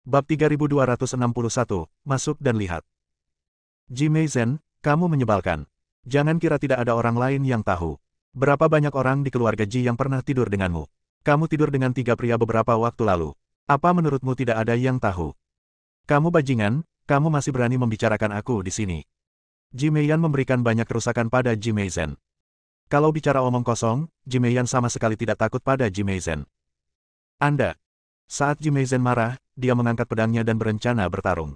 Bab 3261, masuk dan lihat. Ji Meizen, kamu menyebalkan. Jangan kira tidak ada orang lain yang tahu. Berapa banyak orang di keluarga Ji yang pernah tidur denganmu? Kamu tidur dengan 3 pria beberapa waktu lalu. Apa menurutmu tidak ada yang tahu? Kamu bajingan, kamu masih berani membicarakan aku di sini. Ji Meiyan memberikan banyak kerusakan pada Ji Meizen. Kalau bicara omong kosong, Ji Meiyan sama sekali tidak takut pada Ji Meizen. Anda. Saat Ji Meizen marah, dia mengangkat pedangnya dan berencana bertarung.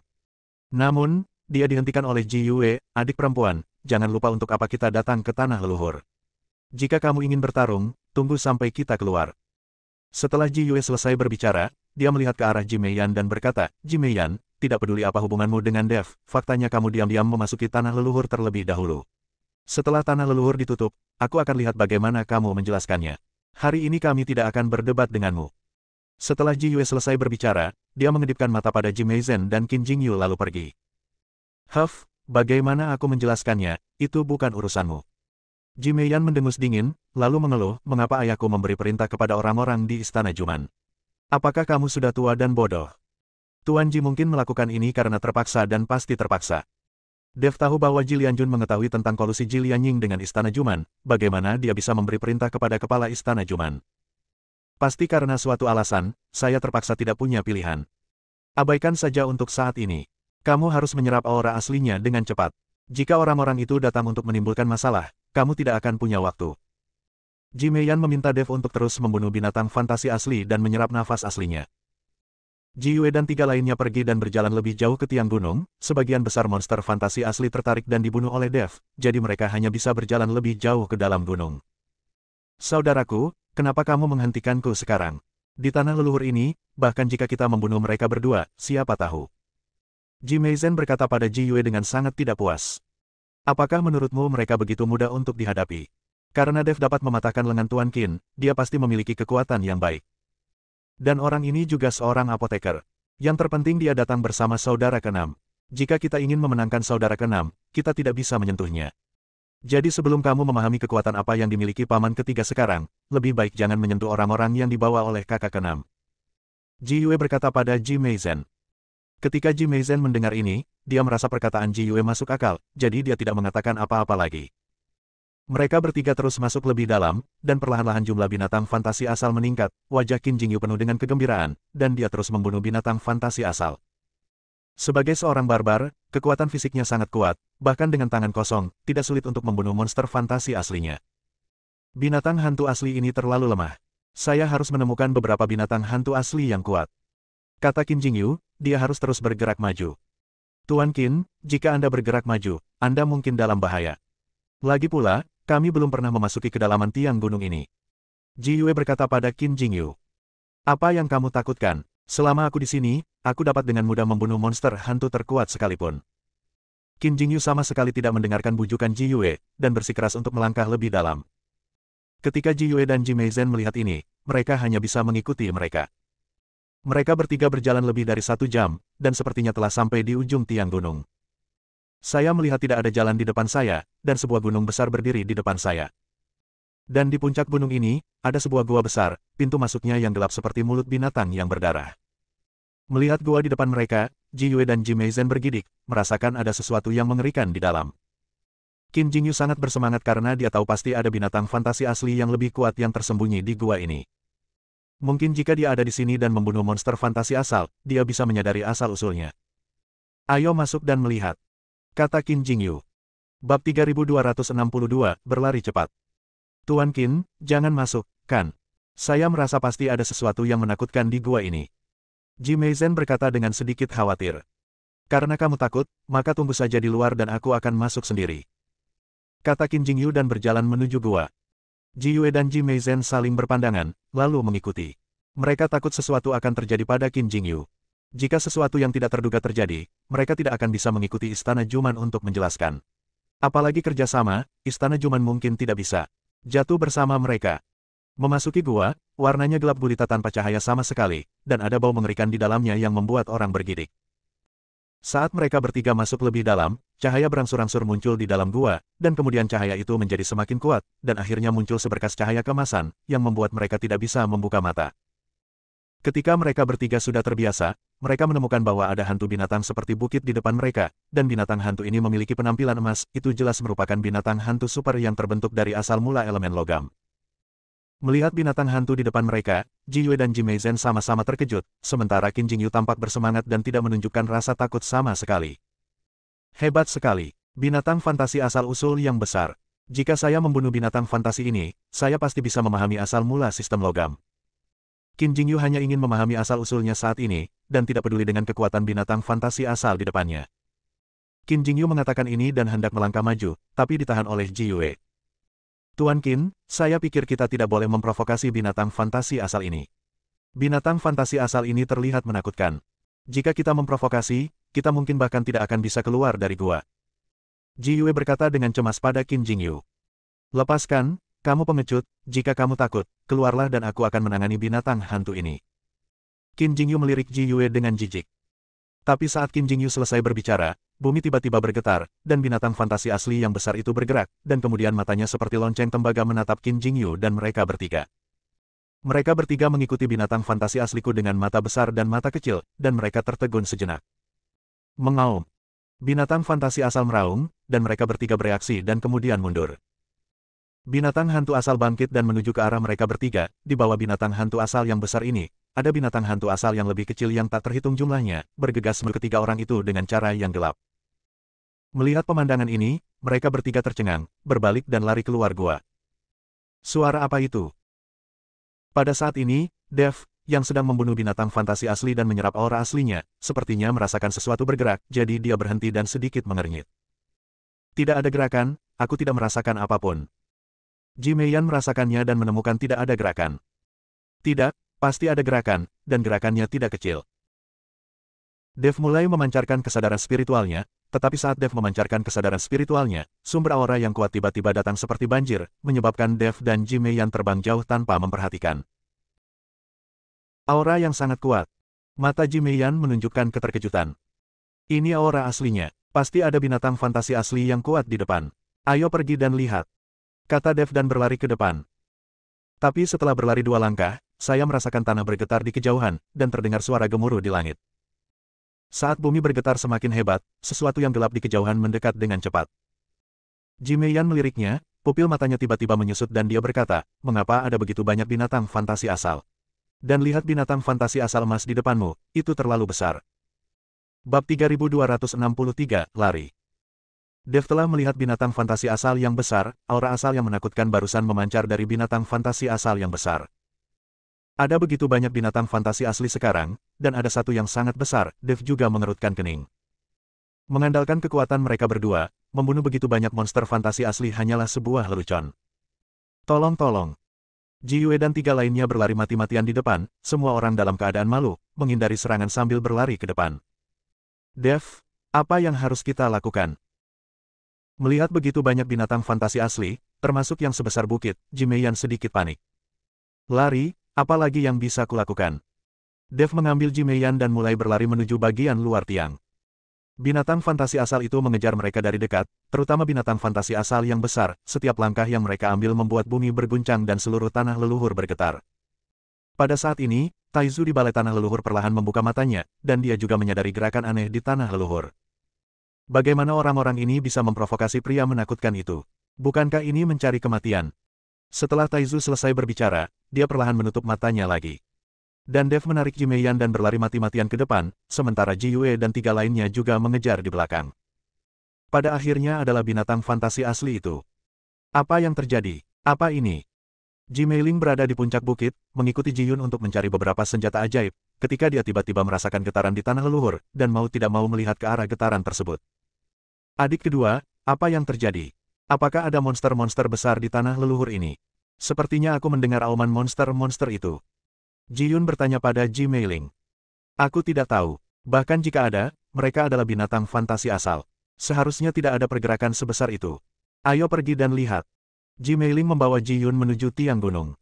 Namun, dia dihentikan oleh Ji Yue, adik perempuan, jangan lupa untuk apa kita datang ke tanah leluhur. Jika kamu ingin bertarung, tunggu sampai kita keluar. Setelah Ji Yue selesai berbicara, dia melihat ke arah Ji Meiyan dan berkata, Ji Meiyan, tidak peduli apa hubunganmu dengan Dev, faktanya kamu diam-diam memasuki tanah leluhur terlebih dahulu. Setelah tanah leluhur ditutup, aku akan lihat bagaimana kamu menjelaskannya. Hari ini kami tidak akan berdebat denganmu. Setelah Ji Yue selesai berbicara, dia mengedipkan mata pada Ji Meizen dan Qin Jingyu lalu pergi. Huff, bagaimana aku menjelaskannya, itu bukan urusanmu. Ji Meiyan mendengus dingin, lalu mengeluh, mengapa ayahku memberi perintah kepada orang-orang di Istana Juman? Apakah kamu sudah tua dan bodoh? Tuan Ji mungkin melakukan ini karena terpaksa dan pasti terpaksa. Dev tahu bahwa Ji Lianjun mengetahui tentang kolusi Ji Lianying dengan Istana Juman, bagaimana dia bisa memberi perintah kepada kepala Istana Juman? Pasti karena suatu alasan, saya terpaksa tidak punya pilihan. Abaikan saja untuk saat ini. Kamu harus menyerap aura aslinya dengan cepat. Jika orang-orang itu datang untuk menimbulkan masalah, kamu tidak akan punya waktu. Ji Meiyan meminta Dev untuk terus membunuh binatang fantasi asli dan menyerap nafas aslinya. Ji Yue dan 3 lainnya pergi dan berjalan lebih jauh ke tiang gunung, sebagian besar monster fantasi asli tertarik dan dibunuh oleh Dev, jadi mereka hanya bisa berjalan lebih jauh ke dalam gunung. Saudaraku, kenapa kamu menghentikanku sekarang? Di tanah leluhur ini, bahkan jika kita membunuh mereka berdua, siapa tahu? Ji Meizen berkata pada Ji Yue dengan sangat tidak puas. Apakah menurutmu mereka begitu mudah untuk dihadapi? Karena Dev dapat mematahkan lengan Tuan Qin, dia pasti memiliki kekuatan yang baik. Dan orang ini juga seorang apoteker. Yang terpenting dia datang bersama saudara ke-6. Jika kita ingin memenangkan saudara ke-6, kita tidak bisa menyentuhnya. Jadi sebelum kamu memahami kekuatan apa yang dimiliki paman ketiga sekarang, lebih baik jangan menyentuh orang-orang yang dibawa oleh kakak ke-6. Ji Yue berkata pada Ji Meizen. Ketika Ji Meizen mendengar ini, dia merasa perkataan Ji Yue masuk akal, jadi dia tidak mengatakan apa-apa lagi. Mereka bertiga terus masuk lebih dalam, dan perlahan-lahan jumlah binatang fantasi asal meningkat, wajah Qin Jingyu penuh dengan kegembiraan, dan dia terus membunuh binatang fantasi asal. Sebagai seorang barbar, kekuatan fisiknya sangat kuat, bahkan dengan tangan kosong, tidak sulit untuk membunuh monster fantasi aslinya. Binatang hantu asli ini terlalu lemah. Saya harus menemukan beberapa binatang hantu asli yang kuat. Kata Qin Jingyu, dia harus terus bergerak maju. Tuan Qin, jika Anda bergerak maju, Anda mungkin dalam bahaya. Lagi pula, kami belum pernah memasuki kedalaman tiang gunung ini. Ji Yue berkata pada Qin Jingyu. Apa yang kamu takutkan? Selama aku di sini, aku dapat dengan mudah membunuh monster hantu terkuat sekalipun. Qin Jingyu sama sekali tidak mendengarkan bujukan Ji Yue, dan bersikeras untuk melangkah lebih dalam. Ketika Ji Yue dan Ji Meizen melihat ini, mereka hanya bisa mengikuti mereka. Mereka bertiga berjalan lebih dari 1 jam, dan sepertinya telah sampai di ujung tiang gunung. Saya melihat tidak ada jalan di depan saya, dan sebuah gunung besar berdiri di depan saya. Dan di puncak gunung ini, ada sebuah gua besar, pintu masuknya yang gelap seperti mulut binatang yang berdarah. Melihat gua di depan mereka, Ji Yue dan Ji Meizen bergidik, merasakan ada sesuatu yang mengerikan di dalam. Qin Jingyu sangat bersemangat karena dia tahu pasti ada binatang fantasi asli yang lebih kuat yang tersembunyi di gua ini. Mungkin jika dia ada di sini dan membunuh monster fantasi asal, dia bisa menyadari asal-usulnya. Ayo masuk dan melihat. Kata Qin Jingyu. Bab 3262, berlari cepat. Tuan Qin, jangan masuk, kan? Saya merasa pasti ada sesuatu yang menakutkan di gua ini. Ji Meizen berkata dengan sedikit khawatir. Karena kamu takut, maka tunggu saja di luar dan aku akan masuk sendiri. Kata Qin Jingyu dan berjalan menuju gua. Ji Yue dan Ji Meizen saling berpandangan, lalu mengikuti. Mereka takut sesuatu akan terjadi pada Qin Jingyu. Jika sesuatu yang tidak terduga terjadi, mereka tidak akan bisa mengikuti Istana Juman untuk menjelaskan. Apalagi kerjasama, Istana Juman mungkin tidak bisa jatuh bersama mereka. Memasuki gua, warnanya gelap gulita tanpa cahaya sama sekali, dan ada bau mengerikan di dalamnya yang membuat orang bergidik. Saat mereka bertiga masuk lebih dalam, cahaya berangsur-angsur muncul di dalam gua, dan kemudian cahaya itu menjadi semakin kuat, dan akhirnya muncul seberkas cahaya kemasan, yang membuat mereka tidak bisa membuka mata. Ketika mereka bertiga sudah terbiasa, mereka menemukan bahwa ada hantu binatang seperti bukit di depan mereka, dan binatang hantu ini memiliki penampilan emas, itu jelas merupakan binatang hantu super yang terbentuk dari asal mula elemen logam. Melihat binatang hantu di depan mereka, Ji Yue dan Ji Meizhen sama-sama terkejut, sementara Qin Jingyu tampak bersemangat dan tidak menunjukkan rasa takut sama sekali. Hebat sekali, binatang fantasi asal-usul yang besar. Jika saya membunuh binatang fantasi ini, saya pasti bisa memahami asal mula sistem logam. Qin Jingyu hanya ingin memahami asal-usulnya saat ini, dan tidak peduli dengan kekuatan binatang fantasi asal di depannya. Qin Jingyu mengatakan ini dan hendak melangkah maju, tapi ditahan oleh Ji Yue. Tuan Qin, saya pikir kita tidak boleh memprovokasi binatang fantasi asal ini. Binatang fantasi asal ini terlihat menakutkan. Jika kita memprovokasi, kita mungkin bahkan tidak akan bisa keluar dari gua. Ji Yue berkata dengan cemas pada Qin Jingyu. Lepaskan, kamu pengecut, jika kamu takut, keluarlah dan aku akan menangani binatang hantu ini. Qin Jingyu melirik Ji Yue dengan jijik. Tapi saat Qin Jingyu selesai berbicara, bumi tiba-tiba bergetar, dan binatang fantasi asli yang besar itu bergerak, dan kemudian matanya seperti lonceng tembaga menatap Qin Jingyu dan mereka bertiga. Mereka bertiga mengikuti binatang fantasi asliku dengan mata besar dan mata kecil, dan mereka tertegun sejenak. Mengaum. Binatang fantasi asal meraung, dan mereka bertiga bereaksi dan kemudian mundur. Binatang hantu asal bangkit dan menuju ke arah mereka bertiga. Di bawah binatang hantu asal yang besar ini, ada binatang hantu asal yang lebih kecil yang tak terhitung jumlahnya, bergegas menuju ketiga orang itu dengan cara yang gelap. Melihat pemandangan ini, mereka bertiga tercengang, berbalik dan lari keluar gua. Suara apa itu? Pada saat ini, Dev, yang sedang membunuh binatang fantasi asli dan menyerap aura aslinya, sepertinya merasakan sesuatu bergerak, jadi dia berhenti dan sedikit mengernyit. Tidak ada gerakan, aku tidak merasakan apapun. Ji Meiyan merasakannya dan menemukan tidak ada gerakan. Tidak, pasti ada gerakan, dan gerakannya tidak kecil. Dev mulai memancarkan kesadaran spiritualnya, tetapi saat Dev memancarkan kesadaran spiritualnya, sumber aura yang kuat tiba-tiba datang seperti banjir, menyebabkan Dev dan Ji Meiyan terbang jauh tanpa memperhatikan. Aura yang sangat kuat. Mata Ji Meiyan menunjukkan keterkejutan. Ini aura aslinya, pasti ada binatang fantasi asli yang kuat di depan. Ayo pergi dan lihat, kata Dev dan berlari ke depan. Tapi setelah berlari 2 langkah, saya merasakan tanah bergetar di kejauhan, dan terdengar suara gemuruh di langit. Saat bumi bergetar semakin hebat, sesuatu yang gelap di kejauhan mendekat dengan cepat. Ji Meiyan meliriknya, pupil matanya tiba-tiba menyusut dan dia berkata, mengapa ada begitu banyak binatang fantasi asal? Dan lihat binatang fantasi asal emas di depanmu, itu terlalu besar. Bab 3263, Lari. Dev telah melihat binatang fantasi asal yang besar, aura asal yang menakutkan barusan memancar dari binatang fantasi asal yang besar. Ada begitu banyak binatang fantasi asli sekarang, dan ada satu yang sangat besar, Dev juga mengerutkan kening. Mengandalkan kekuatan mereka berdua, membunuh begitu banyak monster fantasi asli hanyalah sebuah lelucon. Tolong. Ji Yue dan 3 lainnya berlari mati-matian di depan, semua orang dalam keadaan malu, menghindari serangan sambil berlari ke depan. Dev, apa yang harus kita lakukan? Melihat begitu banyak binatang fantasi asli, termasuk yang sebesar bukit, Ji Meiyan sedikit panik. Lari, apa lagi yang bisa kulakukan? Dev mengambil Ji Meiyan dan mulai berlari menuju bagian luar tiang. Binatang fantasi asal itu mengejar mereka dari dekat, terutama binatang fantasi asal yang besar, setiap langkah yang mereka ambil membuat bumi berguncang dan seluruh tanah leluhur bergetar. Pada saat ini, Taizu di balai tanah leluhur perlahan membuka matanya, dan dia juga menyadari gerakan aneh di tanah leluhur. Bagaimana orang-orang ini bisa memprovokasi pria menakutkan itu? Bukankah ini mencari kematian? Setelah Taizu selesai berbicara, dia perlahan menutup matanya lagi. Dan Dev menarik Ji Meiyan dan berlari mati-matian ke depan, sementara Ji Yue dan 3 lainnya juga mengejar di belakang. Pada akhirnya adalah binatang fantasi asli itu. Apa yang terjadi? Apa ini? Ji Meiling berada di puncak bukit, mengikuti Ji Yun untuk mencari beberapa senjata ajaib, ketika dia tiba-tiba merasakan getaran di tanah leluhur, dan mau tidak mau melihat ke arah getaran tersebut. Adik kedua, apa yang terjadi? Apakah ada monster-monster besar di tanah leluhur ini? Sepertinya aku mendengar auman monster-monster itu. Ji Yun bertanya pada Ji Meiling. Aku tidak tahu. Bahkan jika ada, mereka adalah binatang fantasi asal. Seharusnya tidak ada pergerakan sebesar itu. Ayo pergi dan lihat. Ji Meiling membawa Ji Yun menuju tiang gunung.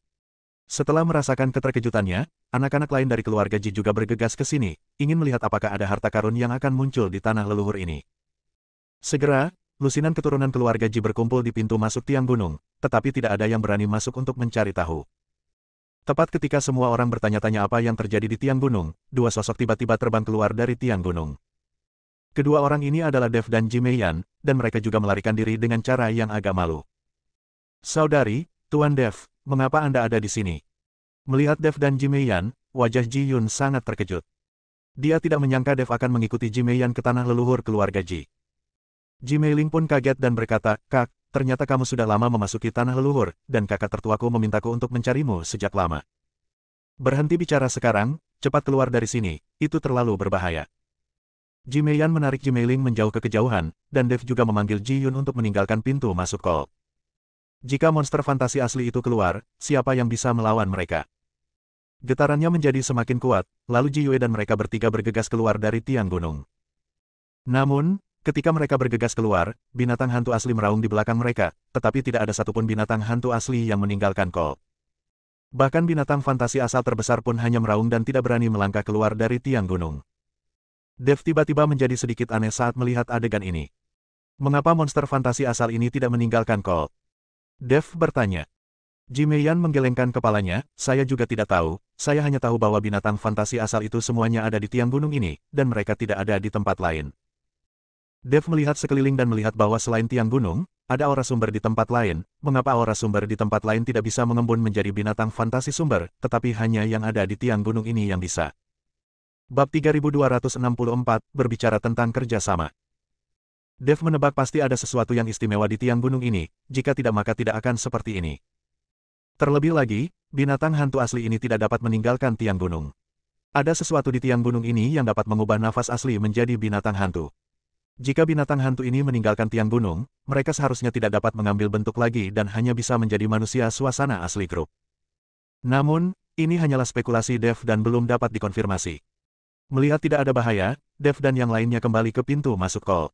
Setelah merasakan keterkejutannya, anak-anak lain dari keluarga Ji juga bergegas ke sini, ingin melihat apakah ada harta karun yang akan muncul di tanah leluhur ini. Segera, lusinan keturunan keluarga Ji berkumpul di pintu masuk tiang gunung, tetapi tidak ada yang berani masuk untuk mencari tahu. Tepat ketika semua orang bertanya-tanya apa yang terjadi di tiang gunung, dua sosok tiba-tiba terbang keluar dari tiang gunung. Kedua orang ini adalah Dev dan Jimeyan, dan mereka juga melarikan diri dengan cara yang agak malu. Saudari, Tuan Dev, mengapa Anda ada di sini? Melihat Dev dan Jimeyan, wajah Ji Yun sangat terkejut. Dia tidak menyangka Dev akan mengikuti Jimeyan ke tanah leluhur keluarga Ji. Ji Meiling pun kaget dan berkata, "Kak, ternyata kamu sudah lama memasuki tanah leluhur, dan kakak tertuaku memintaku untuk mencarimu sejak lama. Berhenti bicara sekarang, cepat keluar dari sini, itu terlalu berbahaya." Ji Meiyan menarik Ji Meiling menjauh ke kejauhan, dan Dev juga memanggil Ji Yun untuk meninggalkan pintu masuk Call. Jika monster fantasi asli itu keluar, siapa yang bisa melawan mereka? Getarannya menjadi semakin kuat, lalu Ji Yue dan mereka bertiga bergegas keluar dari tiang gunung. Namun, ketika mereka bergegas keluar, binatang hantu asli meraung di belakang mereka, tetapi tidak ada satupun binatang hantu asli yang meninggalkan Call. Bahkan binatang fantasi asal terbesar pun hanya meraung dan tidak berani melangkah keluar dari tiang gunung. Dev tiba-tiba menjadi sedikit aneh saat melihat adegan ini. Mengapa monster fantasi asal ini tidak meninggalkan Call? Dev bertanya. Ji Meiyan menggelengkan kepalanya, "Saya juga tidak tahu, saya hanya tahu bahwa binatang fantasi asal itu semuanya ada di tiang gunung ini, dan mereka tidak ada di tempat lain." Dev melihat sekeliling dan melihat bahwa selain tiang gunung, ada aura sumber di tempat lain. Mengapa aura sumber di tempat lain tidak bisa mengembun menjadi binatang fantasi sumber, tetapi hanya yang ada di tiang gunung ini yang bisa? Bab 3264, berbicara tentang kerjasama. Dev menebak pasti ada sesuatu yang istimewa di tiang gunung ini, jika tidak maka tidak akan seperti ini. Terlebih lagi, binatang hantu asli ini tidak dapat meninggalkan tiang gunung. Ada sesuatu di tiang gunung ini yang dapat mengubah nafas asli menjadi binatang hantu. Jika binatang hantu ini meninggalkan tiang gunung, mereka seharusnya tidak dapat mengambil bentuk lagi dan hanya bisa menjadi manusia suasana asli grup. Namun, ini hanyalah spekulasi Dev dan belum dapat dikonfirmasi. Melihat tidak ada bahaya, Dev dan yang lainnya kembali ke pintu masuk Call.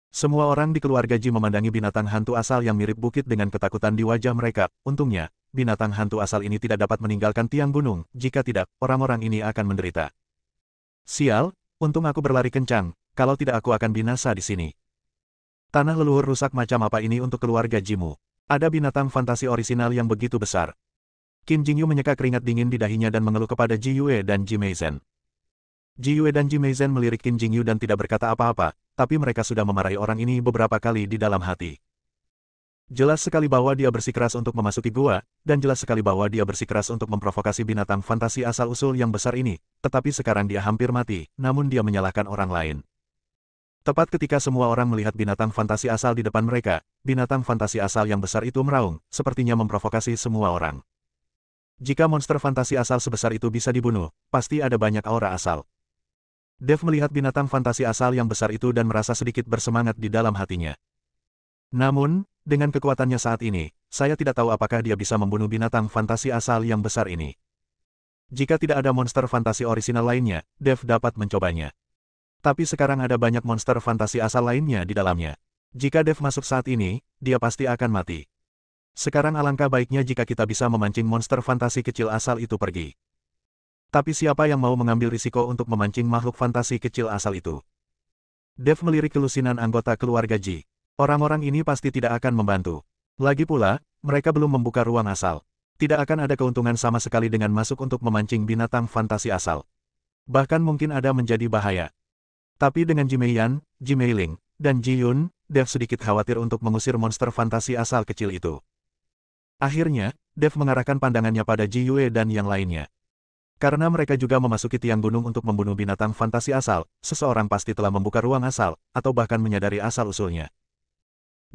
Semua orang di keluarga Ji memandangi binatang hantu asal yang mirip bukit dengan ketakutan di wajah mereka. Untungnya, binatang hantu asal ini tidak dapat meninggalkan tiang gunung, jika tidak, orang-orang ini akan menderita. Sial, untung aku berlari kencang, kalau tidak aku akan binasa di sini. Tanah leluhur rusak macam apa ini untuk keluarga Jimu? Ada binatang fantasi orisinal yang begitu besar. Qin Jingyu menyeka keringat dingin di dahinya dan mengeluh kepada Ji Yue dan Ji Meizen. Ji Yue dan Ji Meizen melirik Qin Jingyu dan tidak berkata apa-apa, tapi mereka sudah memarahi orang ini beberapa kali di dalam hati. Jelas sekali bahwa dia bersikeras untuk memasuki gua, dan jelas sekali bahwa dia bersikeras untuk memprovokasi binatang fantasi asal-usul yang besar ini, tetapi sekarang dia hampir mati, namun dia menyalahkan orang lain. Tepat ketika semua orang melihat binatang fantasi asal di depan mereka, binatang fantasi asal yang besar itu meraung, sepertinya memprovokasi semua orang. Jika monster fantasi asal sebesar itu bisa dibunuh, pasti ada banyak aura asal. Dev melihat binatang fantasi asal yang besar itu dan merasa sedikit bersemangat di dalam hatinya. Namun, dengan kekuatannya saat ini, saya tidak tahu apakah dia bisa membunuh binatang fantasi asal yang besar ini. Jika tidak ada monster fantasi orisinal lainnya, Dev dapat mencobanya. Tapi sekarang ada banyak monster fantasi asal lainnya di dalamnya. Jika Dev masuk saat ini, dia pasti akan mati. Sekarang alangkah baiknya jika kita bisa memancing monster fantasi kecil asal itu pergi. Tapi siapa yang mau mengambil risiko untuk memancing makhluk fantasi kecil asal itu? Dev melirik kelusinan anggota keluarga Ji. Orang-orang ini pasti tidak akan membantu. Lagi pula, mereka belum membuka ruang asal. Tidak akan ada keuntungan sama sekali dengan masuk untuk memancing binatang fantasi asal. Bahkan mungkin ada menjadi bahaya. Tapi dengan Ji Meiyan, Ji Meiling, dan Ji Yun, Dev sedikit khawatir untuk mengusir monster fantasi asal kecil itu. Akhirnya, Dev mengarahkan pandangannya pada Ji Yue dan yang lainnya. Karena mereka juga memasuki tiang gunung untuk membunuh binatang fantasi asal, seseorang pasti telah membuka ruang asal, atau bahkan menyadari asal-usulnya.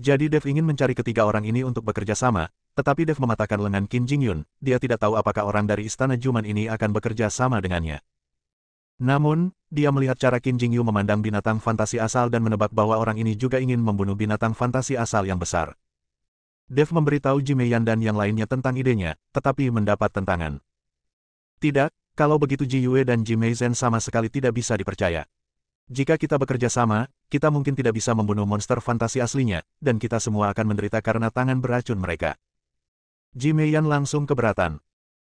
Jadi Dev ingin mencari ketiga orang ini untuk bekerja sama, tetapi Dev mematahkan lengan Qin Jingyun, dia tidak tahu apakah orang dari Istana Juman ini akan bekerja sama dengannya. Namun, dia melihat cara Qin Jingyu memandang binatang fantasi asal dan menebak bahwa orang ini juga ingin membunuh binatang fantasi asal yang besar. Dev memberitahu Ji Meiyan dan yang lainnya tentang idenya, tetapi mendapat tentangan. Tidak, kalau begitu Ji Yue dan Ji Meizen sama sekali tidak bisa dipercaya. Jika kita bekerja sama, kita mungkin tidak bisa membunuh monster fantasi aslinya, dan kita semua akan menderita karena tangan beracun mereka. Ji Meiyan langsung keberatan.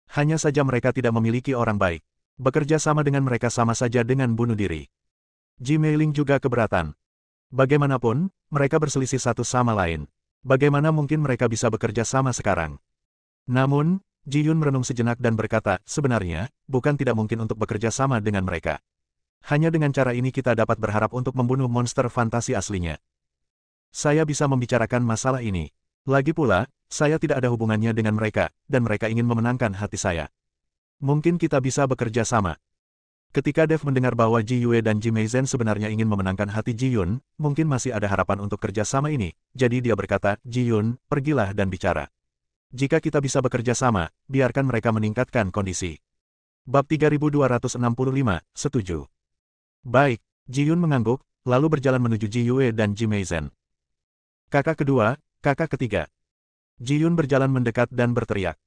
Hanya saja mereka tidak memiliki orang baik. Bekerja sama dengan mereka sama saja dengan bunuh diri. Ji Meiling juga keberatan. Bagaimanapun, mereka berselisih satu sama lain. Bagaimana mungkin mereka bisa bekerja sama sekarang? Namun, Ji Yun merenung sejenak dan berkata, sebenarnya, bukan tidak mungkin untuk bekerja sama dengan mereka. Hanya dengan cara ini kita dapat berharap untuk membunuh monster fantasi aslinya. Saya bisa membicarakan masalah ini. Lagi pula, saya tidak ada hubungannya dengan mereka, dan mereka ingin memenangkan hati saya. Mungkin kita bisa bekerja sama. Ketika Dev mendengar bahwa Ji Yue dan Ji Meizen sebenarnya ingin memenangkan hati Ji Yun, mungkin masih ada harapan untuk kerja sama ini, jadi dia berkata, Ji Yun, pergilah dan bicara. Jika kita bisa bekerja sama, biarkan mereka meningkatkan kondisi. Bab 3265, setuju. Baik, Ji Yun mengangguk, lalu berjalan menuju Ji Yue dan Ji Meizen. Kakak kedua, kakak ketiga. Ji Yun berjalan mendekat dan berteriak.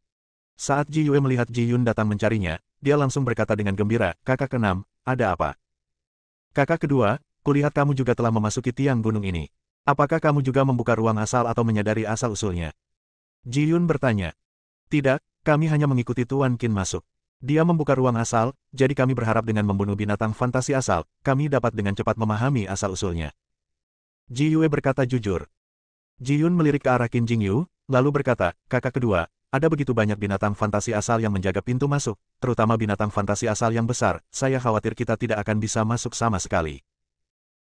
Saat Ji Yue melihat Ji Yun datang mencarinya, dia langsung berkata dengan gembira, kakak keenam, ada apa? Kakak kedua, kulihat kamu juga telah memasuki tiang gunung ini. Apakah kamu juga membuka ruang asal atau menyadari asal-usulnya? Ji Yun bertanya. Tidak, kami hanya mengikuti Tuan Qin masuk. Dia membuka ruang asal, jadi kami berharap dengan membunuh binatang fantasi asal, kami dapat dengan cepat memahami asal-usulnya. Ji Yue berkata jujur. Ji Yun melirik ke arah Qin Jingyu, lalu berkata, kakak kedua, ada begitu banyak binatang fantasi asal yang menjaga pintu masuk, terutama binatang fantasi asal yang besar, saya khawatir kita tidak akan bisa masuk sama sekali.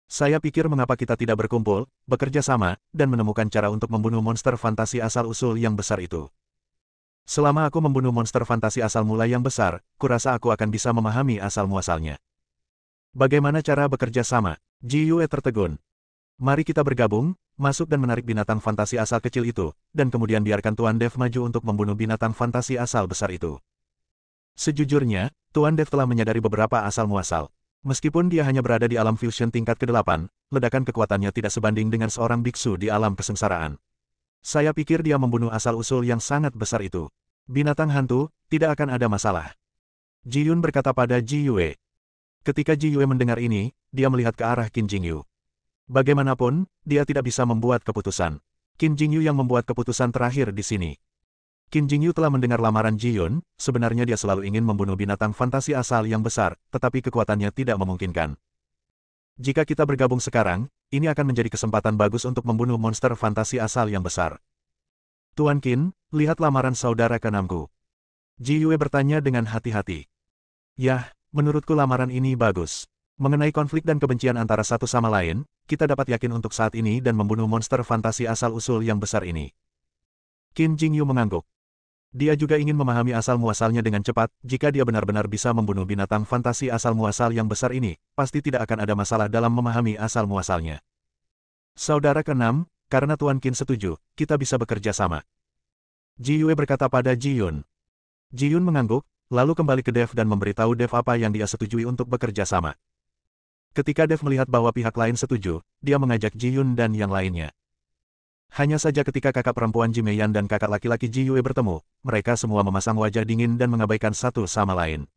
Saya pikir mengapa kita tidak berkumpul, bekerja sama, dan menemukan cara untuk membunuh monster fantasi asal-usul yang besar itu. Selama aku membunuh monster fantasi asal mula yang besar, kurasa aku akan bisa memahami asal-muasalnya. Bagaimana cara bekerja sama? Ji Yue tertegun. Mari kita bergabung, masuk dan menarik binatang fantasi asal kecil itu, dan kemudian biarkan Tuan Dev maju untuk membunuh binatang fantasi asal besar itu. Sejujurnya, Tuan Dev telah menyadari beberapa asal-muasal. Meskipun dia hanya berada di alam fusion tingkat ke-8, ledakan kekuatannya tidak sebanding dengan seorang biksu di alam kesengsaraan. Saya pikir dia membunuh asal-usul yang sangat besar itu. Binatang hantu, tidak akan ada masalah. Ji Yun berkata pada Ji Yue. Ketika Ji Yue mendengar ini, dia melihat ke arah Qin Jingyu. Bagaimanapun, dia tidak bisa membuat keputusan. Qin Jingyu yang membuat keputusan terakhir di sini. Qin Jingyu telah mendengar lamaran Ji Yun, sebenarnya dia selalu ingin membunuh binatang fantasi asal yang besar, tetapi kekuatannya tidak memungkinkan. Jika kita bergabung sekarang, ini akan menjadi kesempatan bagus untuk membunuh monster fantasi asal yang besar. Tuan Qin, lihat lamaran saudara keenamku. Ji Yue bertanya dengan hati-hati. Yah, menurutku lamaran ini bagus. Mengenai konflik dan kebencian antara satu sama lain, kita dapat yakin untuk saat ini dan membunuh monster fantasi asal-usul yang besar ini. Qin Jingyu mengangguk. Dia juga ingin memahami asal-muasalnya dengan cepat, jika dia benar-benar bisa membunuh binatang fantasi asal-muasal yang besar ini, pasti tidak akan ada masalah dalam memahami asal-muasalnya. Saudara keenam, karena Tuan Qin setuju, kita bisa bekerja sama. Ji Yue berkata pada Ji Yun. Ji Yun mengangguk, lalu kembali ke Dev dan memberitahu Dev apa yang dia setujui untuk bekerja sama. Ketika Dev melihat bahwa pihak lain setuju, dia mengajak Ji Yun dan yang lainnya. Hanya saja ketika kakak perempuan Ji Meiyan dan kakak laki-laki Ji Yue bertemu, mereka semua memasang wajah dingin dan mengabaikan satu sama lain.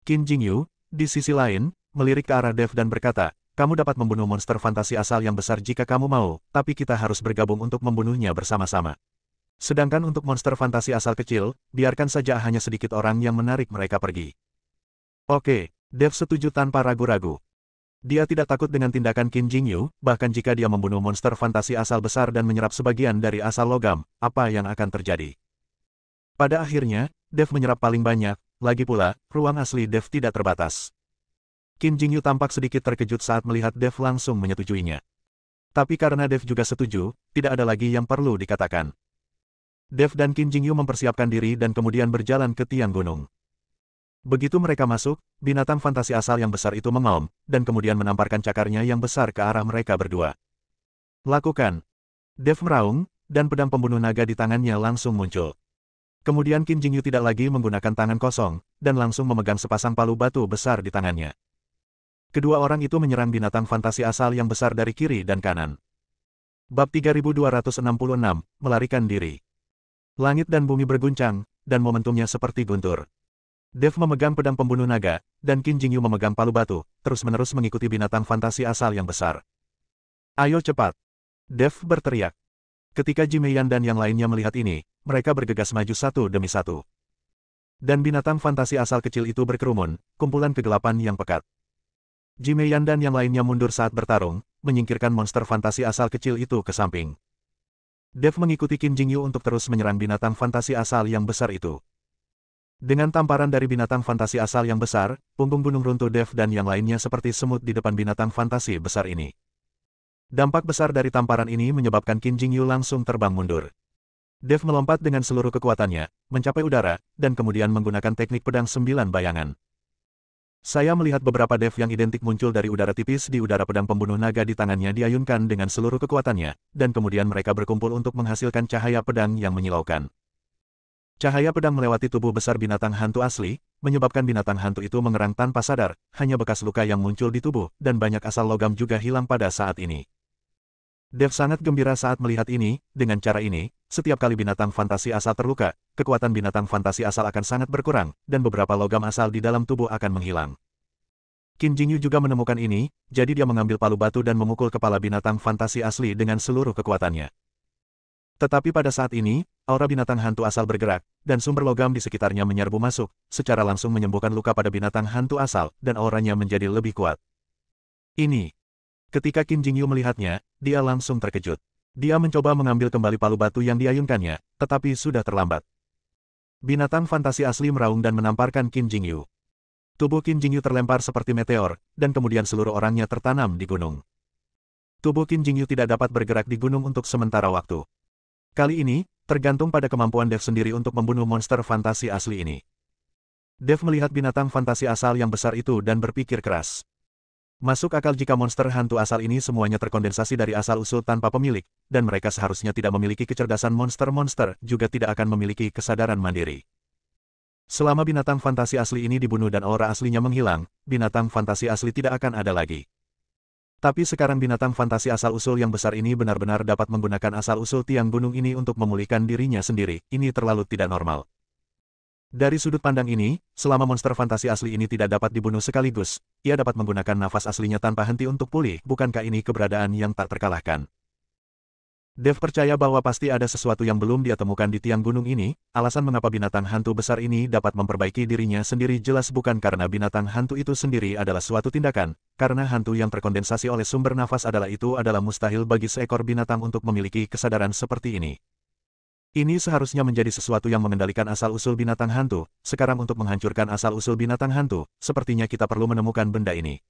Qin Jingyu, di sisi lain, melirik ke arah Dev dan berkata, kamu dapat membunuh monster fantasi asal yang besar jika kamu mau, tapi kita harus bergabung untuk membunuhnya bersama-sama. Sedangkan untuk monster fantasi asal kecil, biarkan saja hanya sedikit orang yang menarik mereka pergi. Oke, Dev setuju tanpa ragu-ragu. Dia tidak takut dengan tindakan Qin Jingyu, bahkan jika dia membunuh monster fantasi asal besar dan menyerap sebagian dari asal logam, apa yang akan terjadi? Pada akhirnya, Dev menyerap paling banyak, lagi pula, ruang asli Dev tidak terbatas. Qin Jingyu tampak sedikit terkejut saat melihat Dev langsung menyetujuinya. Tapi karena Dev juga setuju, tidak ada lagi yang perlu dikatakan. Dev dan Qin Jingyu mempersiapkan diri dan kemudian berjalan ke tiang gunung. Begitu mereka masuk, binatang fantasi asal yang besar itu mengaum, dan kemudian menamparkan cakarnya yang besar ke arah mereka berdua. Lakukan. Dev meraung, dan pedang pembunuh naga di tangannya langsung muncul. Kemudian Qin Jingyu tidak lagi menggunakan tangan kosong, dan langsung memegang sepasang palu batu besar di tangannya. Kedua orang itu menyerang binatang fantasi asal yang besar dari kiri dan kanan. Bab 3266, melarikan diri. Langit dan bumi berguncang, dan momentumnya seperti guntur. Dev memegang pedang pembunuh naga, dan Qin Jingyu memegang palu batu, terus-menerus mengikuti binatang fantasi asal yang besar. Ayo cepat! Dev berteriak. Ketika Ji Meiyan dan yang lainnya melihat ini, mereka bergegas maju satu demi satu. Dan binatang fantasi asal kecil itu berkerumun, kumpulan kegelapan yang pekat. Ji Meiyan dan yang lainnya mundur saat bertarung, menyingkirkan monster fantasi asal kecil itu ke samping. Dev mengikuti Qin Jingyu untuk terus menyerang binatang fantasi asal yang besar itu. Dengan tamparan dari binatang fantasi asal yang besar, punggung gunung runtuh Dev dan yang lainnya seperti semut di depan binatang fantasi besar ini. Dampak besar dari tamparan ini menyebabkan Qin Jingyu langsung terbang mundur. Dev melompat dengan seluruh kekuatannya, mencapai udara, dan kemudian menggunakan teknik pedang 9 bayangan. Saya melihat beberapa Dev yang identik muncul dari udara tipis di udara pedang pembunuh naga di tangannya diayunkan dengan seluruh kekuatannya, dan kemudian mereka berkumpul untuk menghasilkan cahaya pedang yang menyilaukan. Cahaya pedang melewati tubuh besar binatang hantu asli, menyebabkan binatang hantu itu mengerang tanpa sadar, hanya bekas luka yang muncul di tubuh, dan banyak asal logam juga hilang pada saat ini. Dev sangat gembira saat melihat ini. Dengan cara ini, setiap kali binatang fantasi asal terluka, kekuatan binatang fantasi asal akan sangat berkurang, dan beberapa logam asal di dalam tubuh akan menghilang. Qin Jingyu juga menemukan ini, jadi dia mengambil palu batu dan memukul kepala binatang fantasi asli dengan seluruh kekuatannya. Tetapi pada saat ini, aura binatang hantu asal bergerak, dan sumber logam di sekitarnya menyerbu masuk, secara langsung menyembuhkan luka pada binatang hantu asal, dan auranya menjadi lebih kuat. Ini. Ketika Qin Jingyu melihatnya, dia langsung terkejut. Dia mencoba mengambil kembali palu batu yang diayunkannya, tetapi sudah terlambat. Binatang fantasi asli meraung dan menamparkan Qin Jingyu. Tubuh Qin Jingyu terlempar seperti meteor, dan kemudian seluruh orangnya tertanam di gunung. Tubuh Qin Jingyu tidak dapat bergerak di gunung untuk sementara waktu. Kali ini, tergantung pada kemampuan Dev sendiri untuk membunuh monster fantasi asli ini. Dev melihat binatang fantasi asal yang besar itu dan berpikir keras. Masuk akal jika monster hantu asal ini semuanya terkondensasi dari asal-usul tanpa pemilik, dan mereka seharusnya tidak memiliki kecerdasan monster-monster, juga tidak akan memiliki kesadaran mandiri. Selama binatang fantasi asli ini dibunuh dan aura aslinya menghilang, binatang fantasi asli tidak akan ada lagi. Tapi sekarang binatang fantasi asal-usul yang besar ini benar-benar dapat menggunakan asal-usul tiang gunung ini untuk memulihkan dirinya sendiri. Ini terlalu tidak normal. Dari sudut pandang ini, selama monster fantasi asli ini tidak dapat dibunuh sekaligus, ia dapat menggunakan nafas aslinya tanpa henti untuk pulih. Bukankah ini keberadaan yang tak terkalahkan? Dev percaya bahwa pasti ada sesuatu yang belum dia temukan di tiang gunung ini. Alasan mengapa binatang hantu besar ini dapat memperbaiki dirinya sendiri jelas bukan karena binatang hantu itu sendiri adalah suatu tindakan, karena hantu yang terkondensasi oleh sumber nafas adalah mustahil bagi seekor binatang untuk memiliki kesadaran seperti ini. Ini seharusnya menjadi sesuatu yang mengendalikan asal-usul binatang hantu. Sekarang untuk menghancurkan asal-usul binatang hantu, sepertinya kita perlu menemukan benda ini.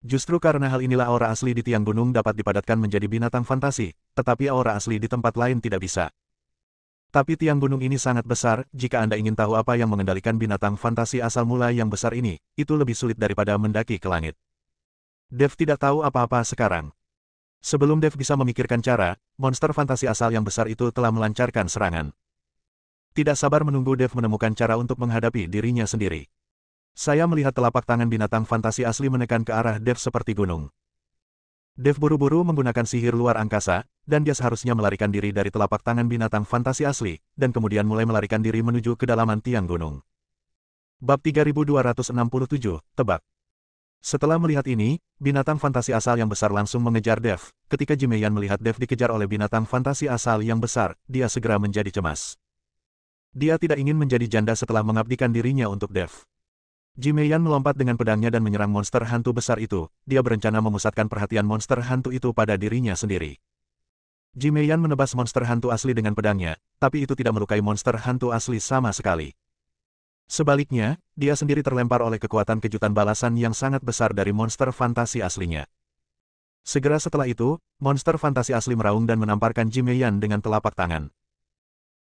Justru karena hal inilah aura asli di tiang gunung dapat dipadatkan menjadi binatang fantasi, tetapi aura asli di tempat lain tidak bisa. Tapi tiang gunung ini sangat besar, jika Anda ingin tahu apa yang mengendalikan binatang fantasi asal mula yang besar ini, itu lebih sulit daripada mendaki ke langit. Dev tidak tahu apa-apa sekarang. Sebelum Dev bisa memikirkan cara, monster fantasi asal yang besar itu telah melancarkan serangan. Tidak sabar menunggu Dev menemukan cara untuk menghadapi dirinya sendiri. Saya melihat telapak tangan binatang fantasi asli menekan ke arah Dev seperti gunung. Dev buru-buru menggunakan sihir luar angkasa, dan dia seharusnya melarikan diri dari telapak tangan binatang fantasi asli, dan kemudian mulai melarikan diri menuju kedalaman tiang gunung. Bab 3267, Tebak. Setelah melihat ini, binatang fantasi asal yang besar langsung mengejar Dev. Ketika Jimeyan melihat Dev dikejar oleh binatang fantasi asal yang besar, dia segera menjadi cemas. Dia tidak ingin menjadi janda setelah mengabdikan dirinya untuk Dev. Jimeyan melompat dengan pedangnya dan menyerang monster hantu besar itu. Dia berencana memusatkan perhatian monster hantu itu pada dirinya sendiri. Jimeyan menebas monster hantu asli dengan pedangnya, tapi itu tidak melukai monster hantu asli sama sekali. Sebaliknya, dia sendiri terlempar oleh kekuatan kejutan balasan yang sangat besar dari monster fantasi aslinya. Segera setelah itu, monster fantasi asli meraung dan menamparkan Jimeyan dengan telapak tangan.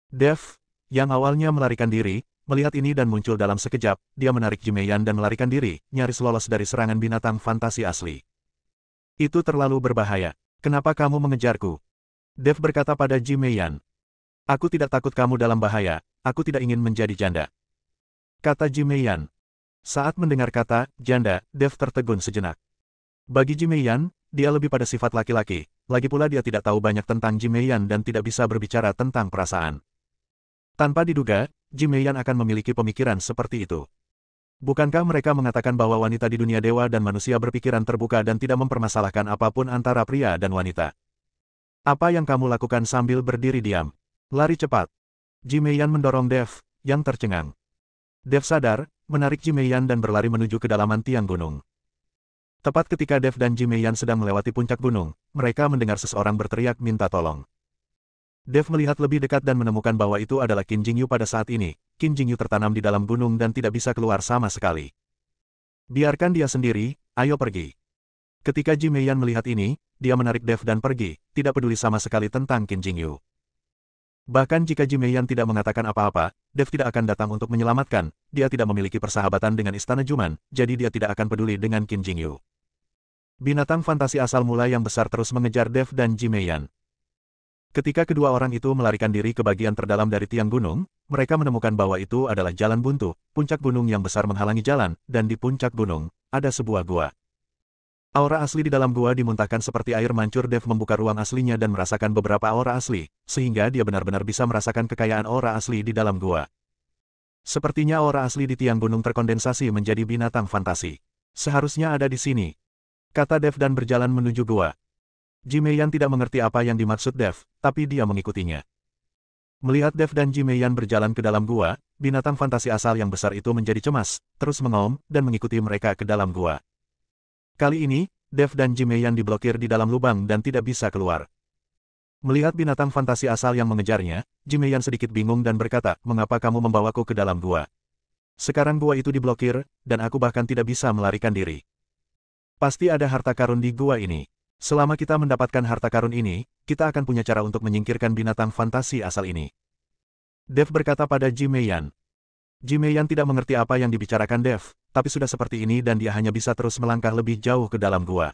Dev, yang awalnya melarikan diri, melihat ini dan muncul dalam sekejap, dia menarik Jimeyan dan melarikan diri, nyaris lolos dari serangan binatang fantasi asli. Itu terlalu berbahaya. Kenapa kamu mengejarku? Dev berkata pada Jimeyan. Aku tidak takut kamu dalam bahaya, aku tidak ingin menjadi janda. Kata Jimeyan. Saat mendengar kata janda, Dev tertegun sejenak. Bagi Jimeyan, dia lebih pada sifat laki-laki, lagi pula dia tidak tahu banyak tentang Jimeyan dan tidak bisa berbicara tentang perasaan. Tanpa diduga, Jimeyan akan memiliki pemikiran seperti itu. Bukankah mereka mengatakan bahwa wanita di dunia dewa dan manusia berpikiran terbuka dan tidak mempermasalahkan apapun antara pria dan wanita? Apa yang kamu lakukan sambil berdiri diam? Lari cepat. Jimeyan mendorong Dev, yang tercengang. Dev sadar, menarik Jimeyan dan berlari menuju kedalaman tiang gunung. Tepat ketika Dev dan Jimeyan sedang melewati puncak gunung, mereka mendengar seseorang berteriak minta tolong. Dev melihat lebih dekat dan menemukan bahwa itu adalah Qin Jingyu pada saat ini. Qin Jingyu tertanam di dalam gunung dan tidak bisa keluar sama sekali. Biarkan dia sendiri, ayo pergi. Ketika Ji Meiyan melihat ini, dia menarik Dev dan pergi, tidak peduli sama sekali tentang Qin Jingyu. Bahkan jika Ji Meiyan tidak mengatakan apa-apa, Dev tidak akan datang untuk menyelamatkan, dia tidak memiliki persahabatan dengan Istana Juman, jadi dia tidak akan peduli dengan Qin Jingyu. Binatang fantasi asal mula yang besar terus mengejar Dev dan Ji Meiyan. Ketika kedua orang itu melarikan diri ke bagian terdalam dari tiang gunung, mereka menemukan bahwa itu adalah jalan buntu, puncak gunung yang besar menghalangi jalan, dan di puncak gunung, ada sebuah gua. Aura asli di dalam gua dimuntahkan seperti air mancur. Dev membuka ruang aslinya dan merasakan beberapa aura asli, sehingga dia benar-benar bisa merasakan kekayaan aura asli di dalam gua. Sepertinya aura asli di tiang gunung terkondensasi menjadi binatang fantasi. Seharusnya ada di sini, kata Dev dan berjalan menuju gua. Ji Meiyan tidak mengerti apa yang dimaksud Dev, tapi dia mengikutinya. Melihat Dev dan Ji Meiyan berjalan ke dalam gua, binatang fantasi asal yang besar itu menjadi cemas, terus mengaum, dan mengikuti mereka ke dalam gua. Kali ini, Dev dan Ji Meiyan diblokir di dalam lubang dan tidak bisa keluar. Melihat binatang fantasi asal yang mengejarnya, Ji Meiyan sedikit bingung dan berkata, "Mengapa kamu membawaku ke dalam gua? Sekarang gua itu diblokir, dan aku bahkan tidak bisa melarikan diri. Pasti ada harta karun di gua ini. Selama kita mendapatkan harta karun ini, kita akan punya cara untuk menyingkirkan binatang fantasi asal ini." Dev berkata pada Ji Meiyan. Ji Meiyan tidak mengerti apa yang dibicarakan Dev, tapi sudah seperti ini dan dia hanya bisa terus melangkah lebih jauh ke dalam gua.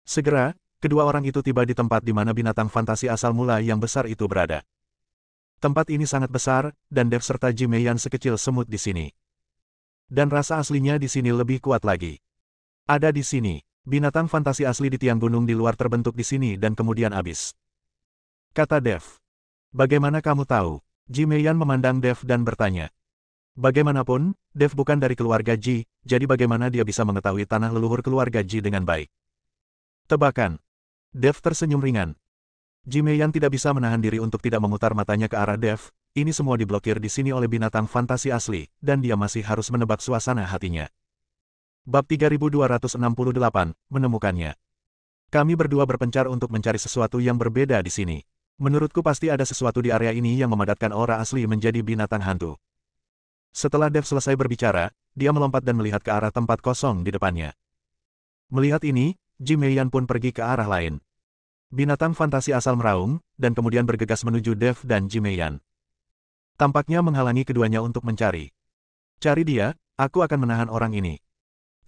Segera, kedua orang itu tiba di tempat di mana binatang fantasi asal mula yang besar itu berada. Tempat ini sangat besar, dan Dev serta Ji Meiyan sekecil semut di sini. Dan rasa aslinya di sini lebih kuat lagi. Ada di sini. Binatang fantasi asli di tiang gunung di luar terbentuk di sini dan kemudian habis, kata Dev. Bagaimana kamu tahu? Ji Meiyan memandang Dev dan bertanya. Bagaimanapun, Dev bukan dari keluarga Ji, jadi bagaimana dia bisa mengetahui tanah leluhur keluarga Ji dengan baik? Tebakan. Dev tersenyum ringan. Ji Meiyan tidak bisa menahan diri untuk tidak memutar matanya ke arah Dev. Ini semua diblokir di sini oleh binatang fantasi asli, dan dia masih harus menebak suasana hatinya. Bab 3268, menemukannya. Kami berdua berpencar untuk mencari sesuatu yang berbeda di sini. Menurutku pasti ada sesuatu di area ini yang memadatkan aura asli menjadi binatang hantu. Setelah Dev selesai berbicara, dia melompat dan melihat ke arah tempat kosong di depannya. Melihat ini, Ji Meiyan pun pergi ke arah lain. Binatang fantasi asal meraung, dan kemudian bergegas menuju Dev dan Ji Meiyan. Tampaknya menghalangi keduanya untuk mencari. Cari dia, aku akan menahan orang ini.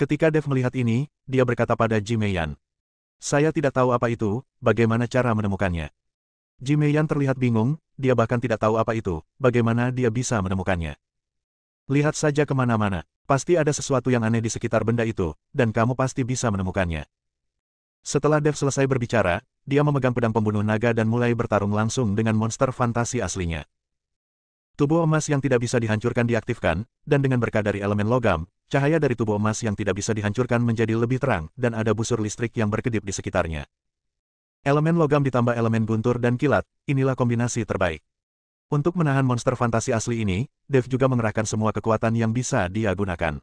Ketika Dev melihat ini, dia berkata pada Ji Meiyan. Saya tidak tahu apa itu, bagaimana cara menemukannya. Ji Meiyan terlihat bingung, dia bahkan tidak tahu apa itu, bagaimana dia bisa menemukannya. Lihat saja kemana-mana, pasti ada sesuatu yang aneh di sekitar benda itu, dan kamu pasti bisa menemukannya. Setelah Dev selesai berbicara, dia memegang pedang pembunuh naga dan mulai bertarung langsung dengan monster fantasi aslinya. Tubuh emas yang tidak bisa dihancurkan diaktifkan, dan dengan berkah dari elemen logam, cahaya dari tubuh emas yang tidak bisa dihancurkan menjadi lebih terang, dan ada busur listrik yang berkedip di sekitarnya. Elemen logam ditambah elemen guntur dan kilat, inilah kombinasi terbaik. Untuk menahan monster fantasi asli ini, Dev juga mengerahkan semua kekuatan yang bisa dia gunakan.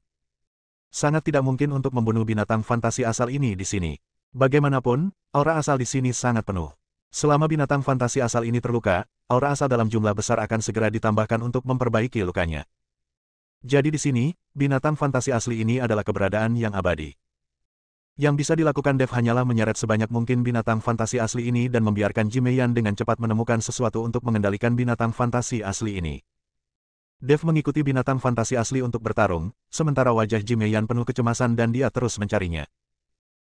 Sangat tidak mungkin untuk membunuh binatang fantasi asal ini di sini. Bagaimanapun, aura asal di sini sangat penuh. Selama binatang fantasi asal ini terluka, aura asal dalam jumlah besar akan segera ditambahkan untuk memperbaiki lukanya. Jadi di sini, binatang fantasi asli ini adalah keberadaan yang abadi. Yang bisa dilakukan Dev hanyalah menyeret sebanyak mungkin binatang fantasi asli ini dan membiarkan Ji Meiyan dengan cepat menemukan sesuatu untuk mengendalikan binatang fantasi asli ini. Dev mengikuti binatang fantasi asli untuk bertarung, sementara wajah Ji Meiyan penuh kecemasan dan dia terus mencarinya.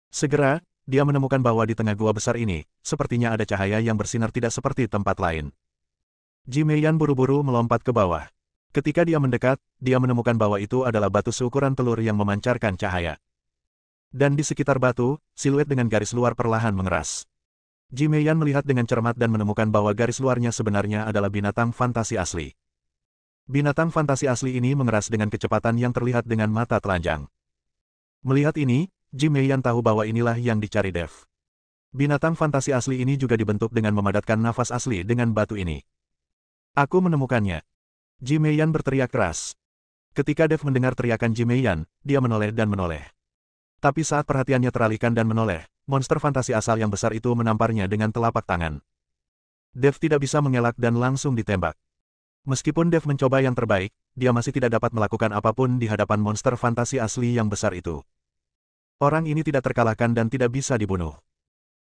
Segera, dia menemukan bahwa di tengah gua besar ini, sepertinya ada cahaya yang bersinar tidak seperti tempat lain. Ji Meiyan buru-buru melompat ke bawah. Ketika dia mendekat, dia menemukan bahwa itu adalah batu seukuran telur yang memancarkan cahaya. Dan di sekitar batu, siluet dengan garis luar perlahan mengeras. Ji Meiyan melihat dengan cermat dan menemukan bahwa garis luarnya sebenarnya adalah binatang fantasi asli. Binatang fantasi asli ini mengeras dengan kecepatan yang terlihat dengan mata telanjang. Melihat ini, Ji Meiyan tahu bahwa inilah yang dicari Dev. Binatang fantasi asli ini juga dibentuk dengan memadatkan nafas asli dengan batu ini. Aku menemukannya. Ji Meiyan berteriak keras. Ketika Dev mendengar teriakan Ji Meiyan, dia menoleh dan menoleh. Tapi saat perhatiannya teralihkan dan menoleh, monster fantasi asal yang besar itu menamparnya dengan telapak tangan. Dev tidak bisa mengelak dan langsung ditembak. Meskipun Dev mencoba yang terbaik, dia masih tidak dapat melakukan apapun di hadapan monster fantasi asli yang besar itu. Orang ini tidak terkalahkan dan tidak bisa dibunuh.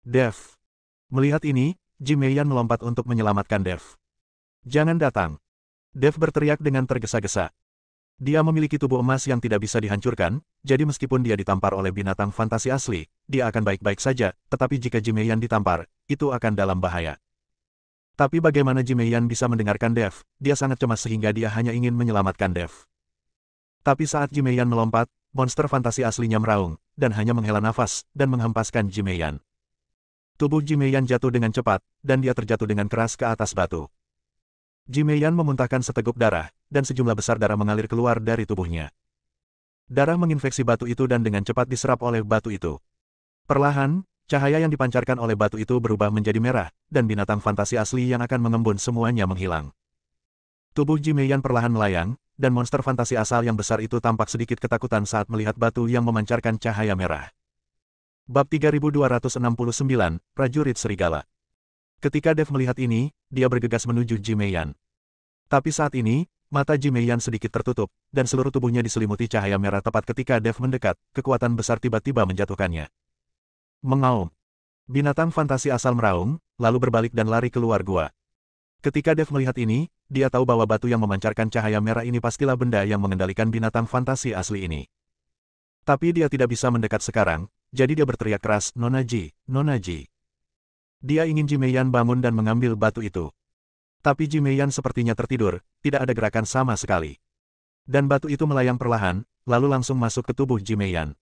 Dev. Melihat ini, Ji Meiyan melompat untuk menyelamatkan Dev. Jangan datang. Dev berteriak dengan tergesa-gesa. Dia memiliki tubuh emas yang tidak bisa dihancurkan, jadi meskipun dia ditampar oleh binatang fantasi asli, dia akan baik-baik saja, tetapi jika Ji Meiyan ditampar, itu akan dalam bahaya. Tapi bagaimana Ji Meiyan bisa mendengarkan Dev? Dia sangat cemas sehingga dia hanya ingin menyelamatkan Dev. Tapi saat Ji Meiyan melompat, monster fantasi aslinya meraung, dan hanya menghela nafas, dan menghempaskan Ji Meiyan. Tubuh Ji Meiyan jatuh dengan cepat, dan dia terjatuh dengan keras ke atas batu. Ji Meiyan memuntahkan seteguk darah, dan sejumlah besar darah mengalir keluar dari tubuhnya. Darah menginfeksi batu itu dan dengan cepat diserap oleh batu itu. Perlahan, cahaya yang dipancarkan oleh batu itu berubah menjadi merah, dan binatang fantasi asli yang akan mengembun semuanya menghilang. Tubuh Ji Meiyan perlahan melayang, dan monster fantasi asal yang besar itu tampak sedikit ketakutan saat melihat batu yang memancarkan cahaya merah. Bab 3269, Prajurit Serigala. Ketika Dev melihat ini, dia bergegas menuju Ji Meiyan. Tapi saat ini, mata Ji Meiyan sedikit tertutup, dan seluruh tubuhnya diselimuti cahaya merah tepat ketika Dev mendekat, kekuatan besar tiba-tiba menjatuhkannya. Mengaum. Binatang fantasi asal meraung, lalu berbalik dan lari keluar gua. Ketika Dev melihat ini, dia tahu bahwa batu yang memancarkan cahaya merah ini pastilah benda yang mengendalikan binatang fantasi asli ini. Tapi dia tidak bisa mendekat sekarang, jadi dia berteriak keras, "Nona Ji, Nona Ji." Dia ingin Ji Meiyan bangun dan mengambil batu itu. Tapi Ji Meiyan sepertinya tertidur, tidak ada gerakan sama sekali. Dan batu itu melayang perlahan, lalu langsung masuk ke tubuh Ji Meiyan.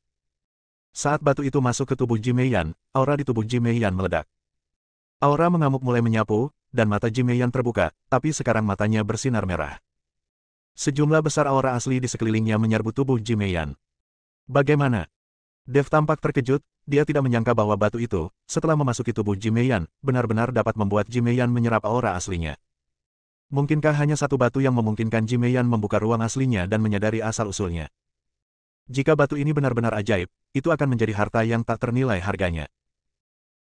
Saat batu itu masuk ke tubuh Ji Meiyan, aura di tubuh Ji Meiyan meledak. Aura mengamuk mulai menyapu, dan mata Ji Meiyan terbuka, tapi sekarang matanya bersinar merah. Sejumlah besar aura asli di sekelilingnya menyerbu tubuh Ji Meiyan. Bagaimana? Dev tampak terkejut, dia tidak menyangka bahwa batu itu, setelah memasuki tubuh Ji Meiyan, benar-benar dapat membuat Ji Meiyan menyerap aura aslinya. Mungkinkah hanya satu batu yang memungkinkan Ji Meiyan membuka ruang aslinya dan menyadari asal-usulnya? Jika batu ini benar-benar ajaib, itu akan menjadi harta yang tak ternilai harganya.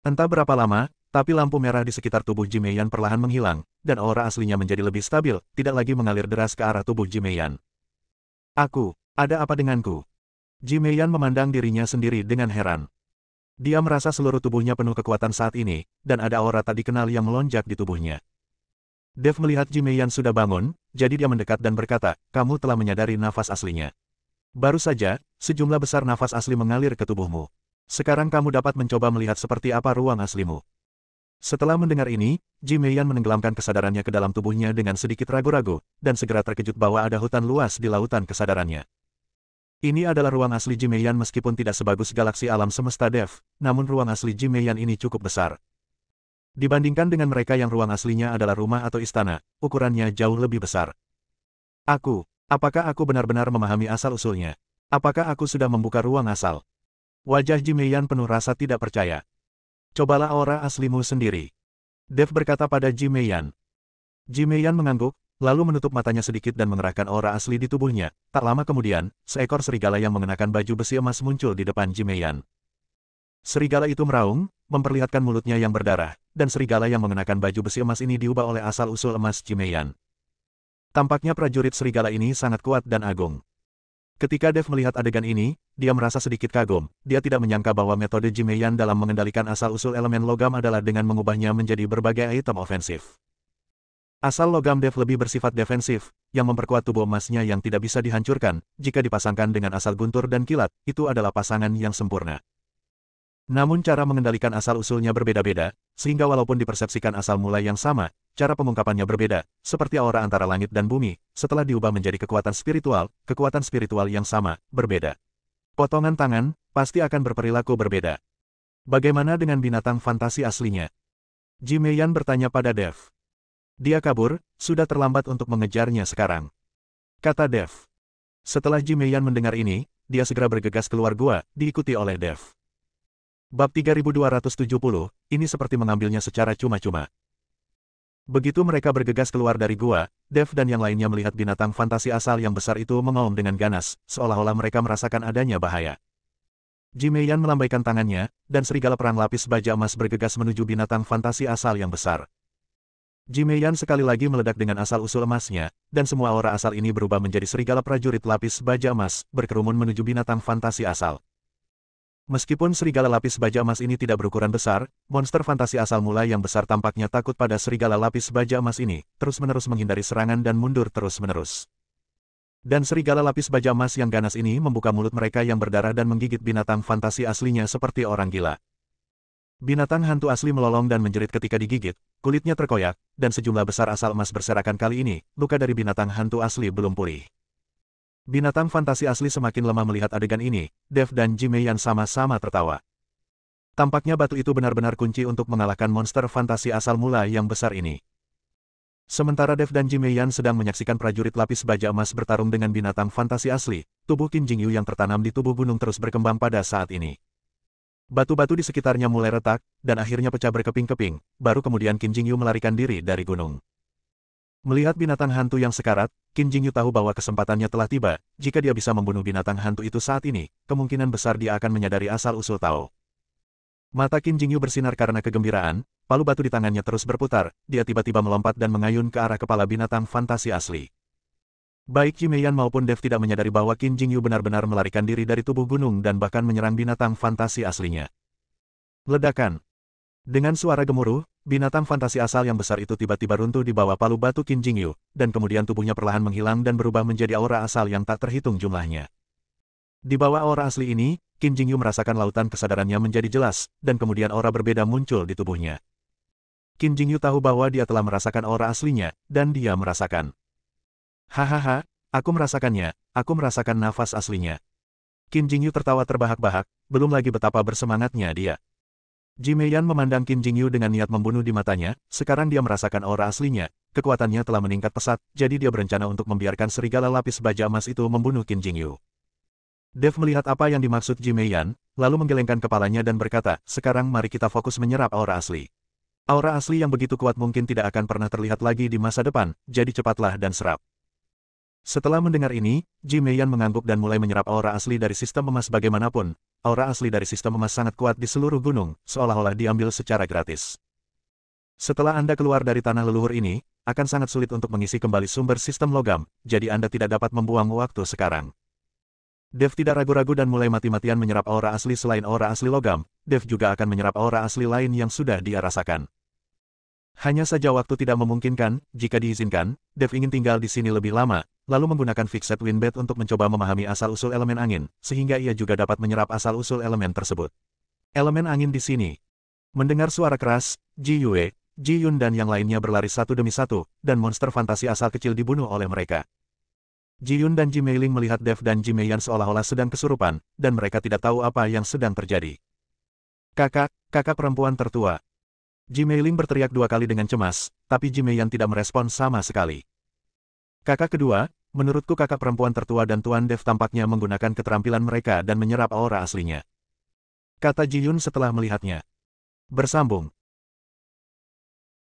Entah berapa lama, tapi lampu merah di sekitar tubuh Ji Meiyan perlahan menghilang, dan aura aslinya menjadi lebih stabil, tidak lagi mengalir deras ke arah tubuh Ji Meiyan. Ada apa denganku? Ji Meiyan memandang dirinya sendiri dengan heran. Dia merasa seluruh tubuhnya penuh kekuatan saat ini, dan ada aura tak dikenal yang melonjak di tubuhnya. Dev melihat Ji Meiyan sudah bangun, jadi dia mendekat dan berkata, "Kamu telah menyadari nafas aslinya. Baru saja, sejumlah besar nafas asli mengalir ke tubuhmu. Sekarang kamu dapat mencoba melihat seperti apa ruang aslimu." Setelah mendengar ini, Ji Meiyan menenggelamkan kesadarannya ke dalam tubuhnya dengan sedikit ragu-ragu, dan segera terkejut bahwa ada hutan luas di lautan kesadarannya. Ini adalah ruang asli Ji Meiyan meskipun tidak sebagus galaksi alam semesta Dev, namun ruang asli Ji Meiyan ini cukup besar. Dibandingkan dengan mereka yang ruang aslinya adalah rumah atau istana, ukurannya jauh lebih besar. Apakah aku benar-benar memahami asal-usulnya? Apakah aku sudah membuka ruang asal? Wajah Ji Meiyan penuh rasa tidak percaya. Cobalah aura aslimu sendiri. Dev berkata pada Ji Meiyan. Ji Meiyan mengangguk, lalu menutup matanya sedikit dan mengerahkan aura asli di tubuhnya. Tak lama kemudian, seekor serigala yang mengenakan baju besi emas muncul di depan Ji Meiyan. Serigala itu meraung, memperlihatkan mulutnya yang berdarah, dan serigala yang mengenakan baju besi emas ini diubah oleh asal-usul emas Ji Meiyan. Tampaknya prajurit serigala ini sangat kuat dan agung. Ketika Dev melihat adegan ini, dia merasa sedikit kagum. Dia tidak menyangka bahwa metode Ji Meiyan dalam mengendalikan asal-usul elemen logam adalah dengan mengubahnya menjadi berbagai item ofensif. Asal logam Dev lebih bersifat defensif, yang memperkuat tubuh emasnya yang tidak bisa dihancurkan. Jika dipasangkan dengan asal guntur dan kilat, itu adalah pasangan yang sempurna. Namun cara mengendalikan asal-usulnya berbeda-beda, sehingga walaupun dipersepsikan asal mulai yang sama, cara pengungkapannya berbeda, seperti aura antara langit dan bumi, setelah diubah menjadi kekuatan spiritual yang sama, berbeda. Potongan tangan, pasti akan berperilaku berbeda. Bagaimana dengan binatang fantasi aslinya? Ji Meiyan bertanya pada Dev. Dia kabur, sudah terlambat untuk mengejarnya sekarang. Kata Dev. Setelah Ji Meiyan mendengar ini, dia segera bergegas keluar gua, diikuti oleh Dev. Bab 3270, ini seperti mengambilnya secara cuma-cuma. Begitu mereka bergegas keluar dari gua, Dev dan yang lainnya melihat binatang fantasi asal yang besar itu mengaum dengan ganas, seolah-olah mereka merasakan adanya bahaya. Ji Meiyan melambaikan tangannya, dan serigala perang lapis baja emas bergegas menuju binatang fantasi asal yang besar. Ji Meiyan sekali lagi meledak dengan asal-usul emasnya, dan semua aura asal ini berubah menjadi serigala prajurit lapis baja emas, berkerumun menuju binatang fantasi asal. Meskipun serigala lapis baja emas ini tidak berukuran besar, monster fantasi asal mula yang besar tampaknya takut pada serigala lapis baja emas ini, terus-menerus menghindari serangan dan mundur terus-menerus. Dan serigala lapis baja emas yang ganas ini membuka mulut mereka yang berdarah dan menggigit binatang fantasi aslinya seperti orang gila. Binatang hantu asli melolong dan menjerit ketika digigit, kulitnya terkoyak, dan sejumlah besar asal emas berserakan kali ini, luka dari binatang hantu asli belum pulih. Binatang fantasi asli semakin lemah melihat adegan ini, Dev dan Ji Meiyan sama-sama tertawa. Tampaknya batu itu benar-benar kunci untuk mengalahkan monster fantasi asal mula yang besar ini. Sementara Dev dan Ji Meiyan sedang menyaksikan prajurit lapis baja emas bertarung dengan binatang fantasi asli, tubuh Qin Jingyu yang tertanam di tubuh gunung terus berkembang pada saat ini. Batu-batu di sekitarnya mulai retak, dan akhirnya pecah berkeping-keping, baru kemudian Qin Jingyu melarikan diri dari gunung. Melihat binatang hantu yang sekarat, Qin Jingyu tahu bahwa kesempatannya telah tiba. Jika dia bisa membunuh binatang hantu itu saat ini, kemungkinan besar dia akan menyadari asal-usul Tao. Mata Qin Jingyu bersinar karena kegembiraan, palu batu di tangannya terus berputar, dia tiba-tiba melompat dan mengayun ke arah kepala binatang fantasi asli. Baik Ji Meiyan maupun Dev tidak menyadari bahwa Qin Jingyu benar-benar melarikan diri dari tubuh gunung dan bahkan menyerang binatang fantasi aslinya. Ledakan. Dengan suara gemuruh, binatang fantasi asal yang besar itu tiba-tiba runtuh di bawah palu batu Qin Jingyu, dan kemudian tubuhnya perlahan menghilang dan berubah menjadi aura asal yang tak terhitung jumlahnya. Di bawah aura asli ini, Qin Jingyu merasakan lautan kesadarannya menjadi jelas, dan kemudian aura berbeda muncul di tubuhnya. Qin Jingyu tahu bahwa dia telah merasakan aura aslinya, dan dia merasakan. Hahaha, aku merasakan nafas aslinya. Qin Jingyu tertawa terbahak-bahak, belum lagi betapa bersemangatnya dia. Ji Meiyan memandang Qin Jingyu dengan niat membunuh di matanya, sekarang dia merasakan aura aslinya, kekuatannya telah meningkat pesat, jadi dia berencana untuk membiarkan serigala lapis baja emas itu membunuh Qin Jingyu. Dev melihat apa yang dimaksud Ji Meiyan, lalu menggelengkan kepalanya dan berkata, sekarang mari kita fokus menyerap aura asli. Aura asli yang begitu kuat mungkin tidak akan pernah terlihat lagi di masa depan, jadi cepatlah dan serap. Setelah mendengar ini, Ji Meiyan mengangguk dan mulai menyerap aura asli dari sistem emas bagaimanapun. Aura asli dari sistem emas sangat kuat di seluruh gunung, seolah-olah diambil secara gratis. Setelah Anda keluar dari tanah leluhur ini, akan sangat sulit untuk mengisi kembali sumber sistem logam, jadi Anda tidak dapat membuang waktu sekarang. Dev tidak ragu-ragu dan mulai mati-matian menyerap aura asli selain aura asli logam, Dev juga akan menyerap aura asli lain yang sudah dia rasakan. Hanya saja waktu tidak memungkinkan, jika diizinkan, Dev ingin tinggal di sini lebih lama, lalu menggunakan Fixed Wind Bed untuk mencoba memahami asal-usul elemen angin, sehingga ia juga dapat menyerap asal-usul elemen tersebut. Elemen angin di sini. Mendengar suara keras, Ji Yue, Ji Yun dan yang lainnya berlari satu demi satu, dan monster fantasi asal kecil dibunuh oleh mereka. Ji Yun dan Ji Meiling melihat Dev dan Ji Meiyan seolah-olah sedang kesurupan, dan mereka tidak tahu apa yang sedang terjadi. Kakak perempuan tertua. Ji Meiling berteriak dua kali dengan cemas, tapi Ji Meiyan tidak merespon sama sekali. Kakak kedua, menurutku kakak perempuan tertua dan Tuan Dev tampaknya menggunakan keterampilan mereka dan menyerap aura aslinya. Kata Ji Yun setelah melihatnya. Bersambung.